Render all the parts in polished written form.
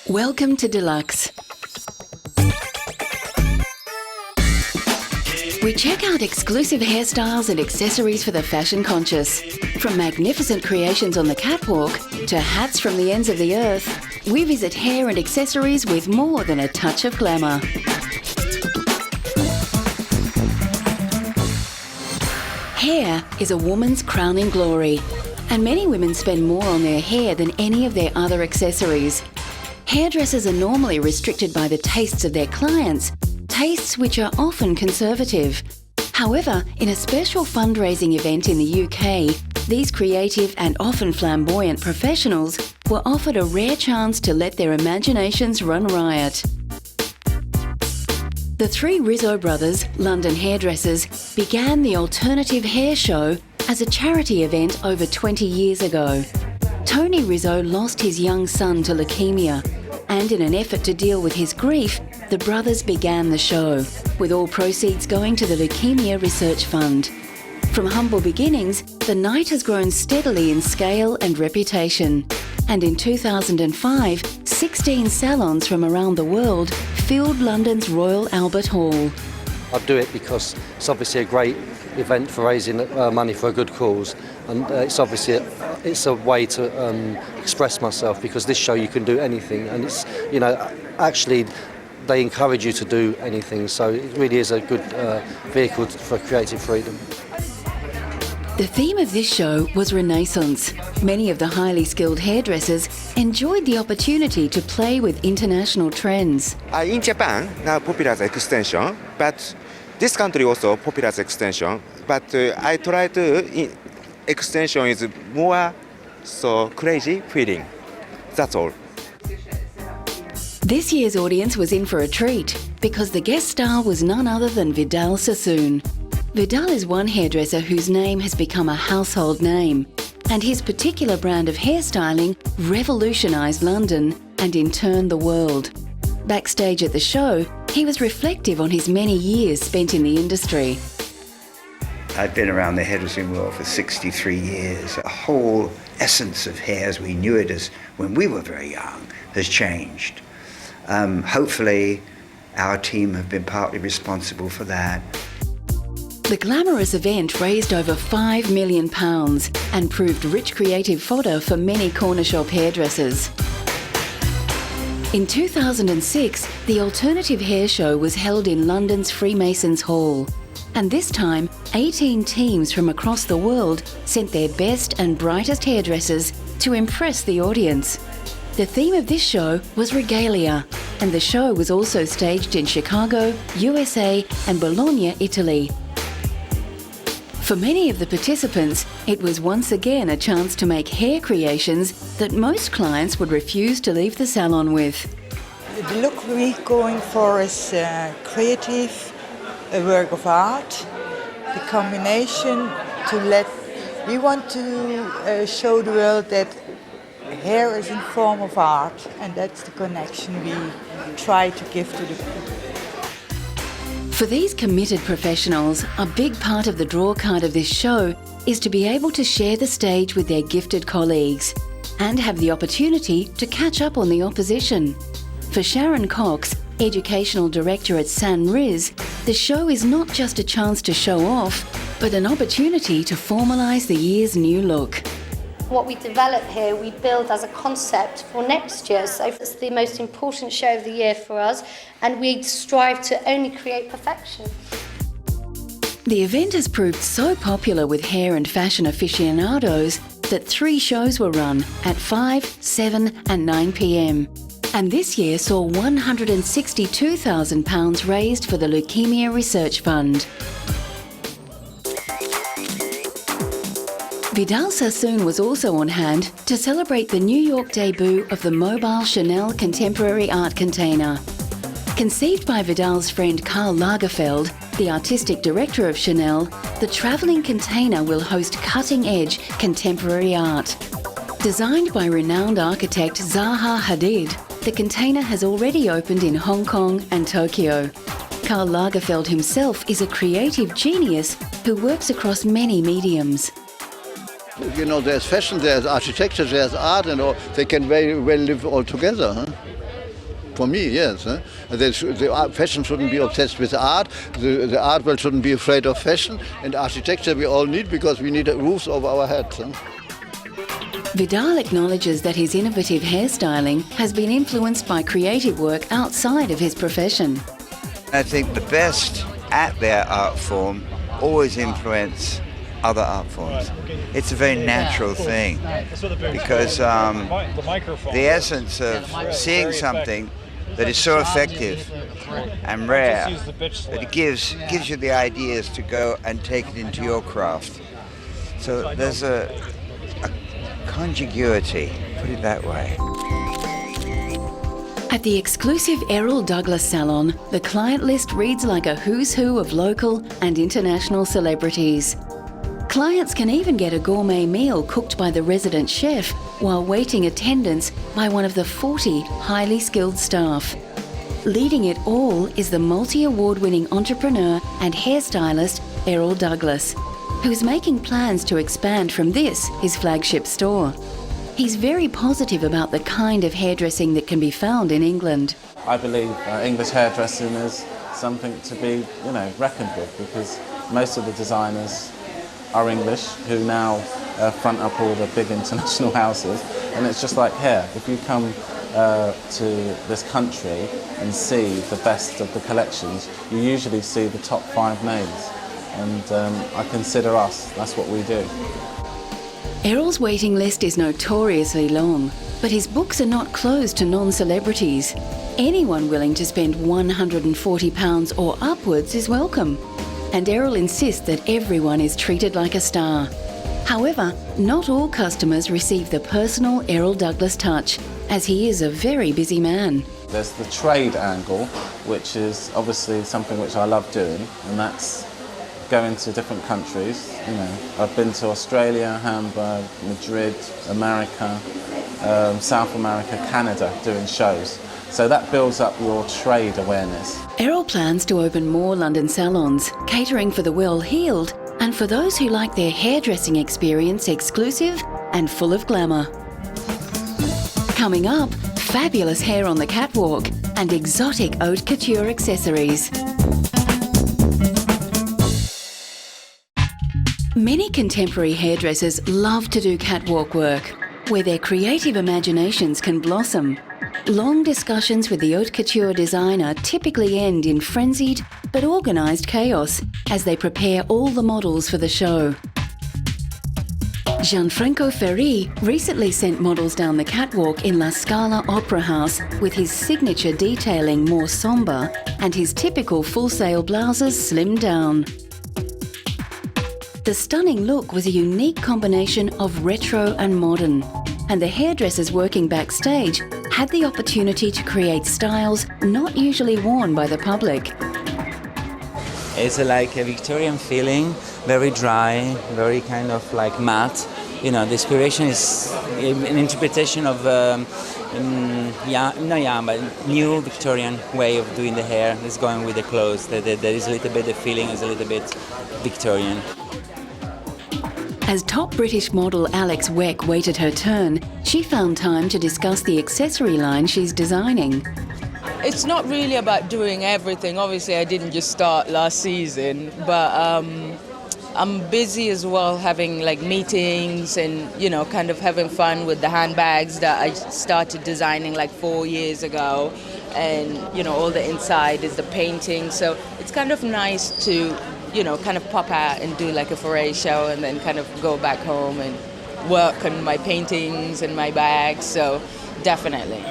Welcome to Deluxe. We check out exclusive hairstyles and accessories for the fashion conscious. From magnificent creations on the catwalk to hats from the ends of the earth, we visit hair and accessories with more than a touch of glamour. Hair is a woman's crowning glory, and many women spend more on their hair than any of their other accessories. Hairdressers are normally restricted by the tastes of their clients, tastes which are often conservative. However, in a special fundraising event in the UK, these creative and often flamboyant professionals were offered a rare chance to let their imaginations run riot. The three Rizzo brothers, London hairdressers, began the Alternative Hair Show as a charity event over 20 years ago. Tony Rizzo lost his young son to leukemia, and in an effort to deal with his grief, the brothers began the show, with all proceeds going to the Leukemia Research Fund. From humble beginnings, the night has grown steadily in scale and reputation, and in 2005, 16 salons from around the world filled London's Royal Albert Hall. I do it because it's obviously a great event for raising money for a good cause, and it's obviously it's a way to express myself, because this show you can do anything, and it's, you know, actually they encourage you to do anything, so it really is a good vehicle for creative freedom. The theme of this show was Renaissance. Many of the highly skilled hairdressers enjoyed the opportunity to play with international trends. In Japan, now popular as extension, but this country also popular as extension. But I try to extension is more so crazy feeling. That's all. This year's audience was in for a treat because the guest star was none other than Vidal Sassoon. Vidal is one hairdresser whose name has become a household name, and his particular brand of hairstyling revolutionised London and in turn the world. Backstage at the show, he was reflective on his many years spent in the industry. I've been around the hairdressing world for 63 years. The whole essence of hair as we knew it as when we were very young has changed. Hopefully our team have been partly responsible for that. The glamorous event raised over £5 million and proved rich creative fodder for many corner shop hairdressers. In 2006, the Alternative Hair Show was held in London's Freemasons Hall. And this time, 18 teams from across the world sent their best and brightest hairdressers to impress the audience. The theme of this show was Regalia, and the show was also staged in Chicago, USA and Bologna, Italy. For many of the participants, it was once again a chance to make hair creations that most clients would refuse to leave the salon with. The look we're going for is creative, a work of art. The combination we want to show the world that hair is a form of art, and that's the connection we try to give to the people. For these committed professionals, a big part of the drawcard of this show is to be able to share the stage with their gifted colleagues and have the opportunity to catch up on the opposition. For Sharon Cox, Educational Director at San Riz, the show is not just a chance to show off, but an opportunity to formalise the year's new look. What we develop here, we build as a concept for next year. So it's the most important show of the year for us, and we strive to only create perfection. The event has proved so popular with hair and fashion aficionados that 3 shows were run at 5, 7 and 9 p.m. And this year saw £162,000 raised for the Leukemia Research Fund. Vidal Sassoon was also on hand to celebrate the New York debut of the mobile Chanel contemporary art container. Conceived by Vidal's friend Karl Lagerfeld, the artistic director of Chanel, the travelling container will host cutting-edge contemporary art. Designed by renowned architect Zaha Hadid, the container has already opened in Hong Kong and Tokyo. Karl Lagerfeld himself is a creative genius who works across many mediums. You know, there's fashion, there's architecture, there's art, and all. They can very well live all together. Huh? for me, yes. The fashion shouldn't be obsessed with art. The art world shouldn't be afraid of fashion. And architecture we all need because we need roofs over our heads. Vidal acknowledges that his innovative hairstyling has been influenced by creative work outside of his profession. I think the best at their art form always influence other art forms. It's a very natural thing because the essence of seeing something that is so effective and rare that it gives you the ideas to go and take it into your craft. So there's a conjiguity, put it that way. At the exclusive Errol Douglas salon, the client list reads like a who's who of local and international celebrities. Clients can even get a gourmet meal cooked by the resident chef while waiting attendance by one of the 40 highly skilled staff. Leading it all is the multi-award-winning entrepreneur and hairstylist Errol Douglas, who's making plans to expand from this, his flagship store. He's very positive about the kind of hairdressing that can be found in England. I believe English hairdressing is something to be, reckoned with, because most of the designers are English who now front up all the big international houses, and it's just like hair. If you come to this country and see the best of the collections, you usually see the top 5 names, and I consider us, that's what we do. Errol's waiting list is notoriously long, but his books are not closed to non-celebrities. Anyone willing to spend £140 or upwards is welcome. And Errol insists that everyone is treated like a star. However, not all customers receive the personal Errol Douglas touch, as he is a very busy man. There's the trade angle, which is obviously something which I love doing, and that's going to different countries. I've been to Australia, Hamburg, Madrid, America, South America, Canada, doing shows. So that builds up your trade awareness. Errol plans to open more London salons, catering for the well-heeled and for those who like their hairdressing experience exclusive and full of glamour. Coming up, fabulous hair on the catwalk and exotic haute couture accessories. Many contemporary hairdressers love to do catwalk work, where their creative imaginations can blossom. Long discussions with the haute couture designer typically end in frenzied but organised chaos as they prepare all the models for the show. Gianfranco Ferri recently sent models down the catwalk in La Scala Opera House with his signature detailing more sombre and his typical full-sail blouses slimmed down. The stunning look was a unique combination of retro and modern, and the hairdressers working backstage had the opportunity to create styles not usually worn by the public. It's like a Victorian feeling, very dry, very kind of like matte. The inspiration is an interpretation of new Victorian way of doing the hair. It's going with the clothes. There is a little bit, the feeling is a little bit Victorian. As top British model Alex Weck waited her turn, she found time to discuss the accessory line she's designing. It's not really about doing everything. Obviously, I didn't just start last season, but I'm busy as well, having like meetings and, kind of having fun with the handbags that I started designing like 4 years ago. And, all the inside is the painting. So it's kind of nice to kind of pop out and do like a foray show and then kind of go back home and work on my paintings and my bags, so definitely.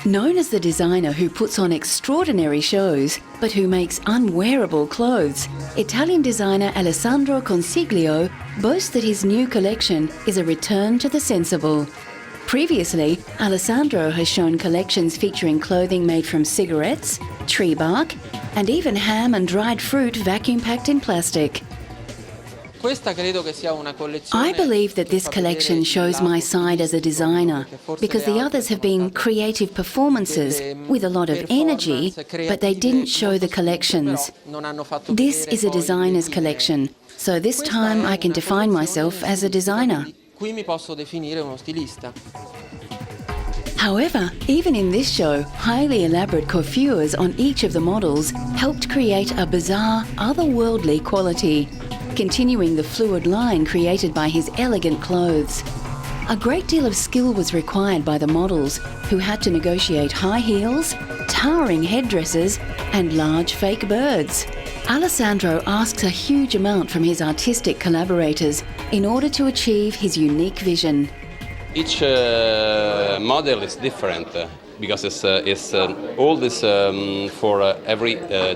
Known as the designer who puts on extraordinary shows, but who makes unwearable clothes, Italian designer Alessandro Consiglio boasts that his new collection is a return to the sensible. Previously, Alessandro has shown collections featuring clothing made from cigarettes, tree bark, and even ham and dried fruit vacuum-packed in plastic. I believe that this collection shows my side as a designer, because the others have been creative performances with a lot of energy, but they didn't show the collections. This is a designer's collection, so this time I can define myself as a designer. However, even in this show, highly elaborate coiffures on each of the models helped create a bizarre, otherworldly quality, continuing the fluid line created by his elegant clothes. A great deal of skill was required by the models, who had to negotiate high heels, towering headdresses, and large fake birds. Alessandro asks a huge amount from his artistic collaborators in order to achieve his unique vision. Each model is different because it's all this for every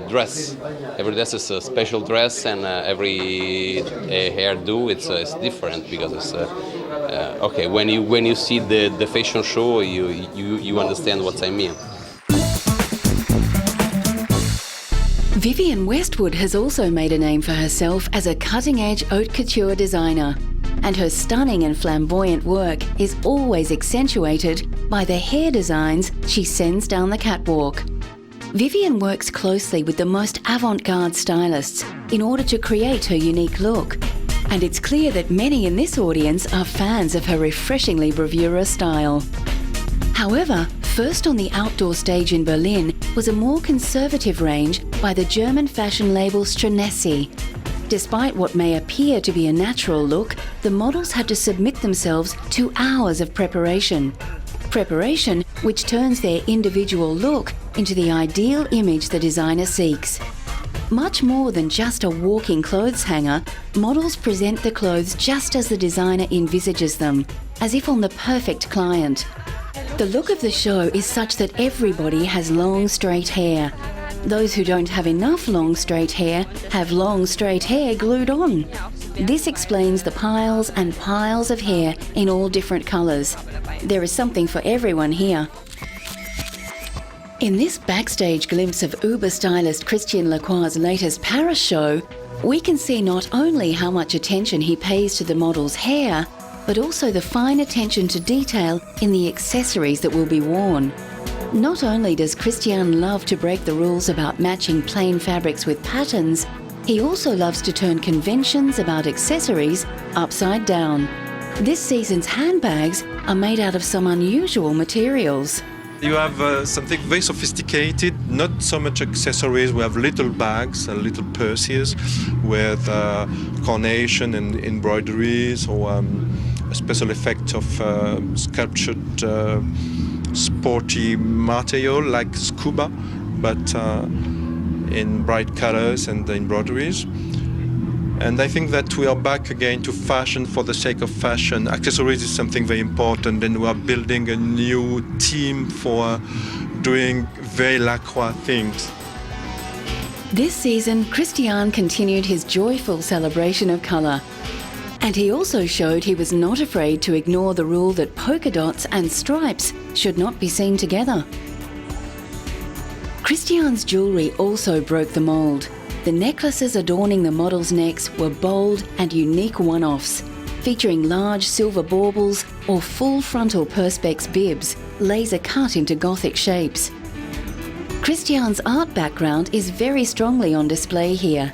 dress. Every dress is a special dress, and every hairdo it's different because it's okay. When you see the fashion show, you understand what I mean. Vivienne Westwood has also made a name for herself as a cutting-edge haute couture designer, and her stunning and flamboyant work is always accentuated by the hair designs she sends down the catwalk. Vivienne works closely with the most avant-garde stylists in order to create her unique look, and it's clear that many in this audience are fans of her refreshingly bravura style. However, first on the outdoor stage in Berlin was a more conservative range by the German fashion label Strenesi. Despite what may appear to be a natural look, the models had to submit themselves to hours of preparation. Preparation which turns their individual look into the ideal image the designer seeks. Much more than just a walking clothes hanger, models present the clothes just as the designer envisages them, as if on the perfect client. The look of the show is such that everybody has long, straight hair. Those who don't have enough long, straight hair have long, straight hair glued on. This explains the piles and piles of hair in all different colours. There is something for everyone here. In this backstage glimpse of Uber stylist Christian Lacroix's latest Paris show, we can see not only how much attention he pays to the model's hair, but also the fine attention to detail in the accessories that will be worn. Not only does Christian love to break the rules about matching plain fabrics with patterns, he also loves to turn conventions about accessories upside down. This season's handbags are made out of some unusual materials. You have something very sophisticated, not so much accessories. We have little bags and little purses with carnation and embroideries, or a special effect of sculptured sporty material like scuba, but in bright colors and embroideries. And I think that we are back again to fashion for the sake of fashion. Accessories is something very important, and we are building a new team for doing very Lacroix things. This season, Christian continued his joyful celebration of colour. And he also showed he was not afraid to ignore the rule that polka dots and stripes should not be seen together. Christian's jewellery also broke the mould. The necklaces adorning the models' necks were bold and unique one-offs, featuring large silver baubles or full frontal perspex bibs, laser cut into Gothic shapes. Christian's art background is very strongly on display here.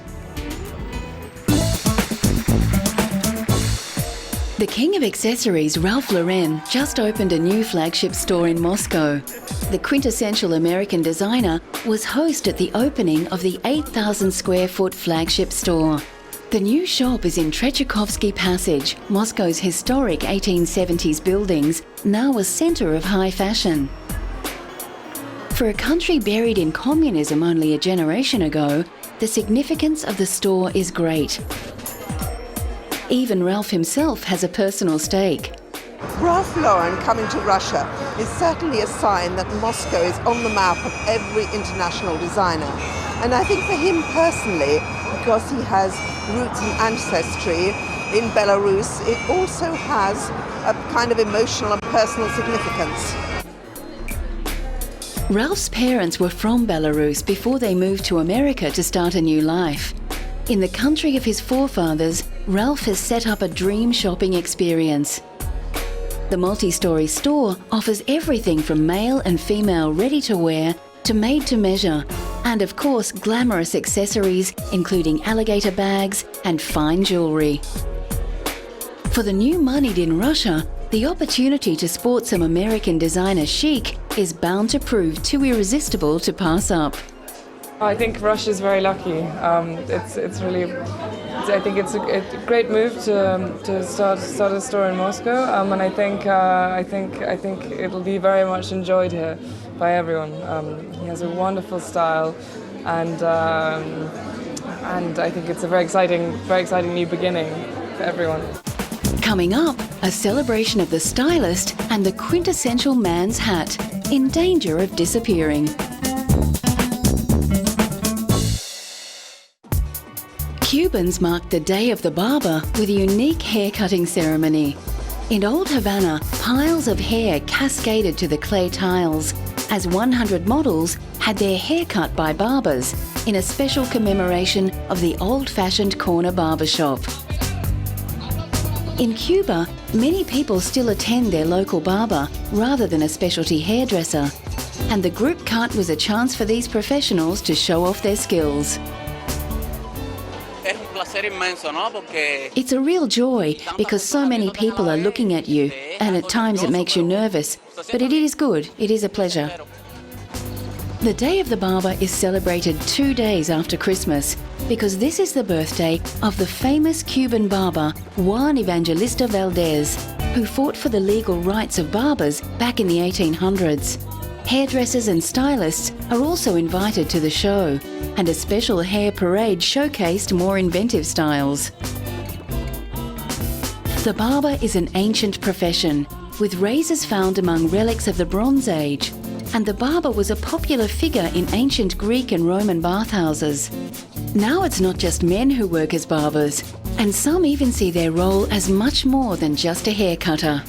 The king of accessories, Ralph Lauren, just opened a new flagship store in Moscow. The quintessential American designer was host at the opening of the 8,000 square foot flagship store. The new shop is in Tretyakhovsky Passage, Moscow's historic 1870s buildings, now a centre of high fashion. For a country buried in communism only a generation ago, the significance of the store is great. Even Ralph himself has a personal stake. Ralph Lauren coming to Russia is certainly a sign that Moscow is on the map of every international designer. And I think for him personally, because he has roots and ancestry in Belarus, it also has a kind of emotional and personal significance. Ralph's parents were from Belarus before they moved to America to start a new life. In the country of his forefathers, Ralph has set up a dream shopping experience. The multi-storey store offers everything from male and female ready-to-wear to made-to-measure, and of course glamorous accessories including alligator bags and fine jewellery. For the new moneyed in Russia, the opportunity to sport some American designer chic is bound to prove too irresistible to pass up. I think Russia is very lucky. It's really, I think it's a great move to start a store in Moscow, and I think it'll be very much enjoyed here by everyone. He has a wonderful style, and I think it's a very exciting new beginning for everyone. Coming up, a celebration of the stylist and the quintessential man's hat, in danger of disappearing. Cubans marked the Day of the Barber with a unique hair-cutting ceremony. In old Havana, piles of hair cascaded to the clay tiles as 100 models had their hair cut by barbers in a special commemoration of the old-fashioned corner barbershop. In Cuba, many people still attend their local barber rather than a specialty hairdresser, and the group cut was a chance for these professionals to show off their skills. It's a real joy because so many people are looking at you, and at times it makes you nervous, but it is good, it is a pleasure. The Day of the Barber is celebrated 2 days after Christmas because this is the birthday of the famous Cuban barber Juan Evangelista Valdez, who fought for the legal rights of barbers back in the 1800s. Hairdressers and stylists are also invited to the show, and a special hair parade showcased more inventive styles. The barber is an ancient profession, with razors found among relics of the Bronze Age, and the barber was a popular figure in ancient Greek and Roman bathhouses. Now it's not just men who work as barbers, and some even see their role as much more than just a hair cutter.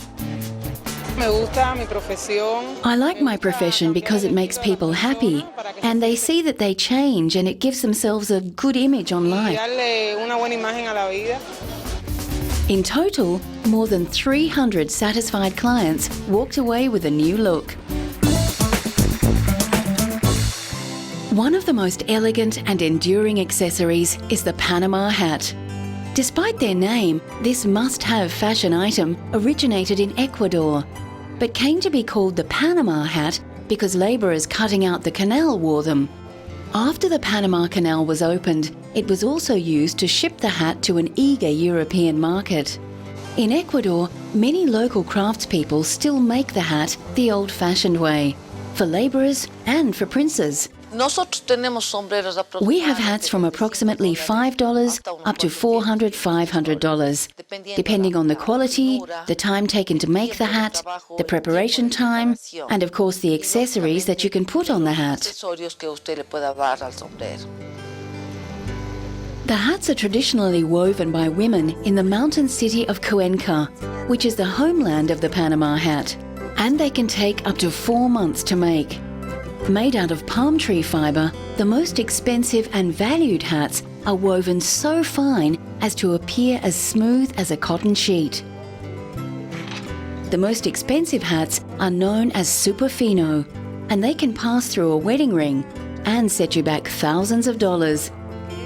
I like my profession because it makes people happy, and they see that they change, and it gives themselves a good image on life. In total, more than 300 satisfied clients walked away with a new look. One of the most elegant and enduring accessories is the Panama Hat. Despite their name, this must-have fashion item originated in Ecuador, but came to be called the Panama Hat because labourers cutting out the canal wore them. After the Panama Canal was opened, it was also used to ship the hat to an eager European market. In Ecuador, many local craftspeople still make the hat the old-fashioned way, for labourers and for princes. We have hats from approximately $5 up to $400, $500, depending on the quality, the time taken to make the hat, the preparation time, and of course the accessories that you can put on the hat. The hats are traditionally woven by women in the mountain city of Cuenca, which is the homeland of the Panama Hat, and they can take up to 4 months to make. Made out of palm tree fibre, the most expensive and valued hats are woven so fine as to appear as smooth as a cotton sheet. The most expensive hats are known as super fino, and they can pass through a wedding ring and set you back thousands of dollars.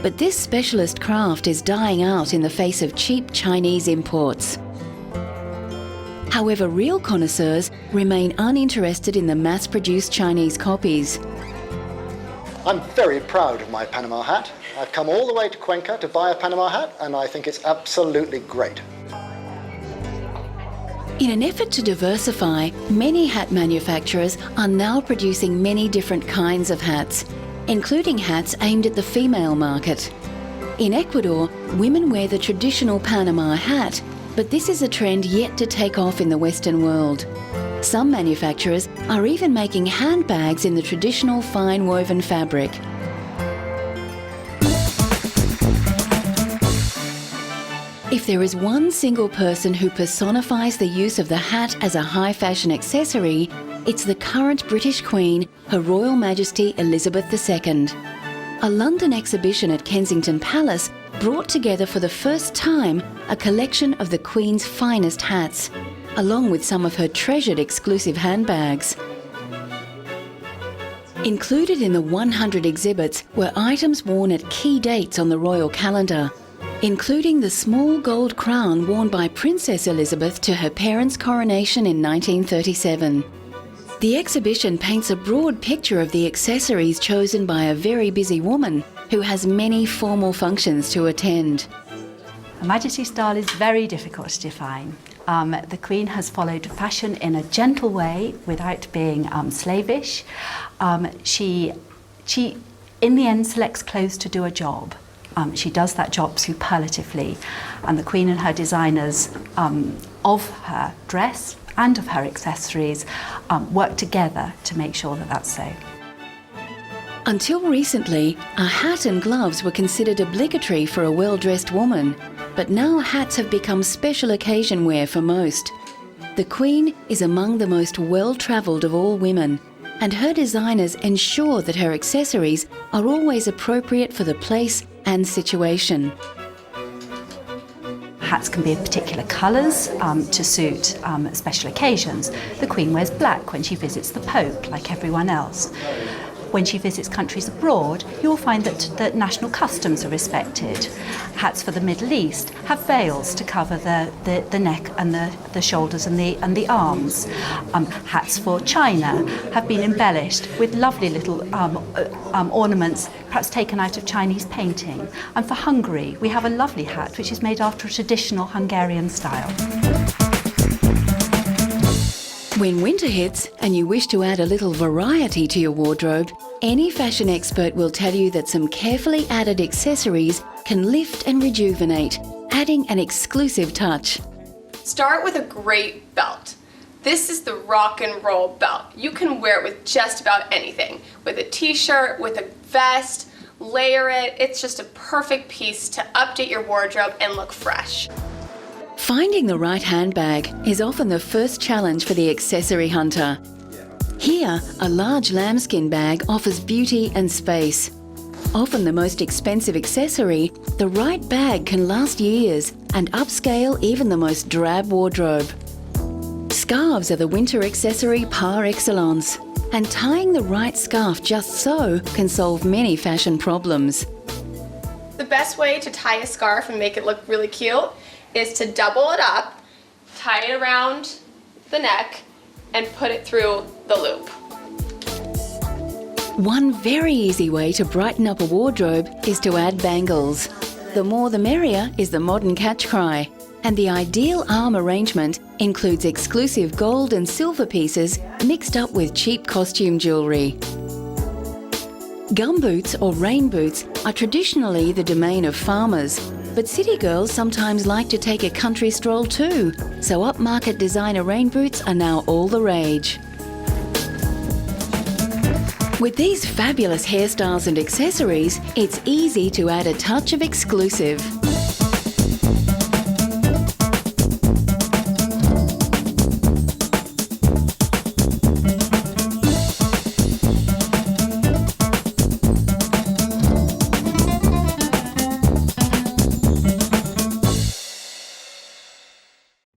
But this specialist craft is dying out in the face of cheap Chinese imports. However, real connoisseurs remain uninterested in the mass-produced Chinese copies. I'm very proud of my Panama hat. I've come all the way to Cuenca to buy a Panama hat, and I think it's absolutely great. In an effort to diversify, many hat manufacturers are now producing many different kinds of hats, including hats aimed at the female market. In Ecuador, women wear the traditional Panama hat, but this is a trend yet to take off in the Western world. Some manufacturers are even making handbags in the traditional fine woven fabric. If there is one single person who personifies the use of the hat as a high fashion accessory, it's the current British Queen, Her Royal Majesty Elizabeth II. A London exhibition at Kensington Palace brought together for the first time a collection of the Queen's finest hats, along with some of her treasured exclusive handbags. Included in the 100 exhibits were items worn at key dates on the royal calendar, including the small gold crown worn by Princess Elizabeth to her parents' coronation in 1937. The exhibition paints a broad picture of the accessories chosen by a very busy woman who has many formal functions to attend. Her Majesty's style is very difficult to define. The Queen has followed fashion in a gentle way without being slavish. She, in the end, selects clothes to do a job. She does that job superlatively, and the Queen and her designers of her dress and of her accessories work together to make sure that that's so. Until recently, a hat and gloves were considered obligatory for a well-dressed woman, but now hats have become special occasion wear for most. The Queen is among the most well-travelled of all women, and her designers ensure that her accessories are always appropriate for the place and situation. Hats can be of particular colours to suit special occasions. The Queen wears black when she visits the Pope, like everyone else. When she visits countries abroad, you'll find that national customs are respected. Hats for the Middle East have veils to cover the neck and the shoulders and the arms. Hats for China have been embellished with lovely little ornaments, perhaps taken out of Chinese painting. And for Hungary, we have a lovely hat which is made after a traditional Hungarian style. When winter hits and you wish to add a little variety to your wardrobe, any fashion expert will tell you that some carefully added accessories can lift and rejuvenate, adding an exclusive touch. Start with a great belt. This is the rock and roll belt. You can wear it with just about anything. With a t-shirt, with a vest, layer it. It's just a perfect piece to update your wardrobe and look fresh. Finding the right handbag is often the first challenge for the accessory hunter. Here, a large lambskin bag offers beauty and space. Often the most expensive accessory, the right bag can last years and upscale even the most drab wardrobe. Scarves are the winter accessory par excellence, and tying the right scarf just so can solve many fashion problems. The best way to tie a scarf and make it look really cute is to double it up, tie it around the neck, and put it through the loop. One very easy way to brighten up a wardrobe is to add bangles. The more the merrier is the modern catch cry, and the ideal arm arrangement includes exclusive gold and silver pieces mixed up with cheap costume jewellery. Gumboots or rain boots are traditionally the domain of farmers, but city girls sometimes like to take a country stroll too, so upmarket designer rain boots are now all the rage. With these fabulous hairstyles and accessories, it's easy to add a touch of exclusive.